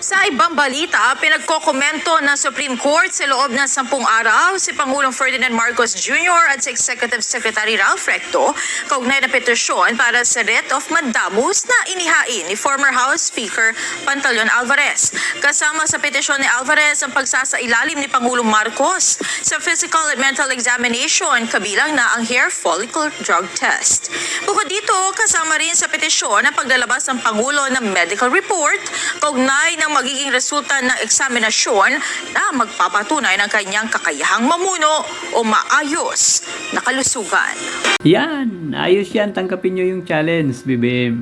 Sa ibang balita, pinagkokomento ng Supreme Court sa loob ng 10 araw si Pangulong Ferdinand Marcos Jr. at si Executive Secretary Ralph Recto kaugnay na petisyon para sa writ of mandamus na inihain ni former House Speaker Pantaleon Alvarez. Kasama sa petisyon ni Alvarez ang pagsasailalim ni Pangulong Marcos sa physical and mental examination kabilang na ang hair follicle drug test. Bukod dito, kasama rin sa petisyon ang paglalabas ng Pangulo ng medical report kaugnay ng magiging resulta ng eksaminasyon na magpapatunay ng kanyang kakayahang mamuno o maayos na kalusugan. Yan! Ayos yan. Tanggapin nyo yung challenge, BBM.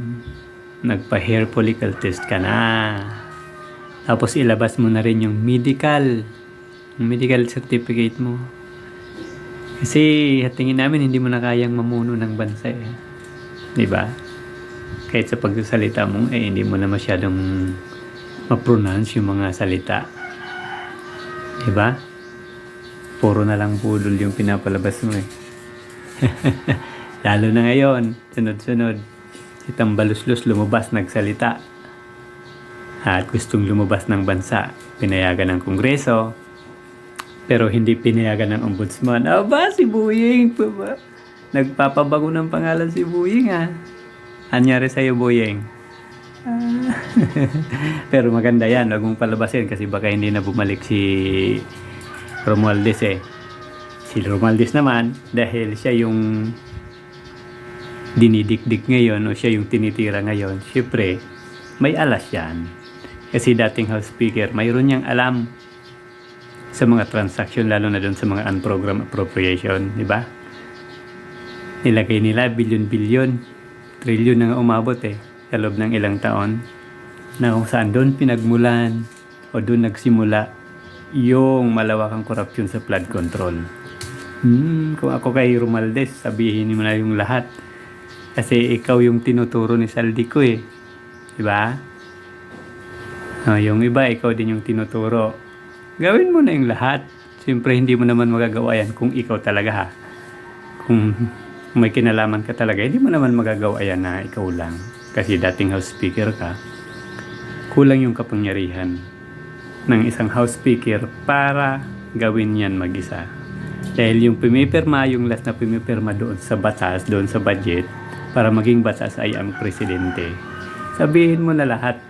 Nagpa-hair follicle test ka na. Tapos ilabas mo na rin yung medical certificate mo. Kasi tingin namin hindi mo na kayang mamuno ng bansa eh. Diba? Kahit sa pagsasalita mo, hindi mo na masyadong ma-pronounce yung mga salita. Diba? Puro na lang budol yung pinapalabas mo eh. Lalo na ngayon, sunod-sunod, si Tambaluslos lumabas nagsalita. At gustong lumabas ng bansa, pinayagan ng Kongreso, pero hindi pinayagan ng Ombudsman. Aba, si Boyeng pa ba? Nagpapabago ng pangalan si Boyeng ha. Anyari sa'yo, Boyeng? Pero maganda yan, huwag mong palabasin kasi baka hindi na bumalik si Romualdez eh. Si Romualdez naman, dahil siya yung dinidikdik ngayon o siya yung tinitira ngayon, syempre, may alas yan. Kasi dating House Speaker, mayroon niyang alam sa mga transaksyon, lalo na doon sa mga unprogrammed appropriation, di ba? Nilagay nila bilyon-bilyon, trilyon na nga umabot eh, sa loob ng ilang taon, na kung saan doon pinagmulan o doon nagsimula yung malawakang korupsyon sa flood control. Kung ako kay Romualdez, sabihin mo na yung lahat. Kasi ikaw yung tinuturo ni Saldico eh. Diba? Yung iba, ikaw din yung tinuturo. Gawin mo na yung lahat. Siyempre, hindi mo naman magagawa yan kung ikaw talaga ha. Kung may kinalaman ka talaga, hindi mo naman magagawa yan na ikaw lang. Kasi dating House Speaker ka, kulang yung kapangyarihan ng isang House Speaker para gawin yan mag-isa. Dahil yung pumipirma, yung last na pumipirma doon sa batas, doon sa budget, para maging batas ay ang presidente. Sabihin mo na lahat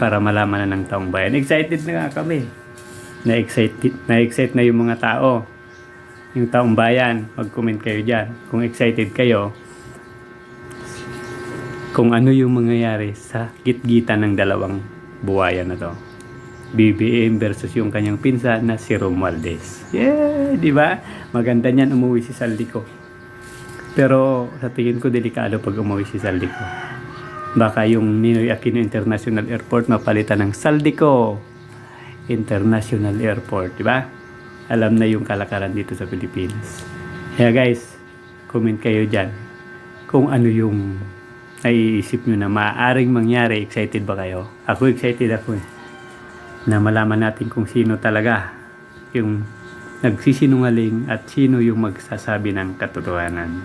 para malaman na ng taong bayan. Excited na nga kami. Na-excite na yung mga tao. Yung taong bayan, mag-comment kayo dyan. Kung excited kayo, kung ano yung mangyayari sa gitgitan ng dalawang buhayan na to. BBM versus yung kanyang pinsan na si Romualdez. Yeah, di ba? Maganda niyan umuwi si Saldico. Pero sa tingin ko delikado pag umuwi si Saldico. Baka yung Ninoy Aquino International Airport mapalitan ng Saldico International Airport, di ba? Alam na yung kalakaran dito sa Pilipinas. Kaya guys, comment kayo dyan kung ano yung naiisip nyo na maaaring mangyari. Excited ba kayo? Ako excited ako eh. Na malaman natin kung sino talaga yung nagsisinungaling at sino yung magsasabi ng katotohanan.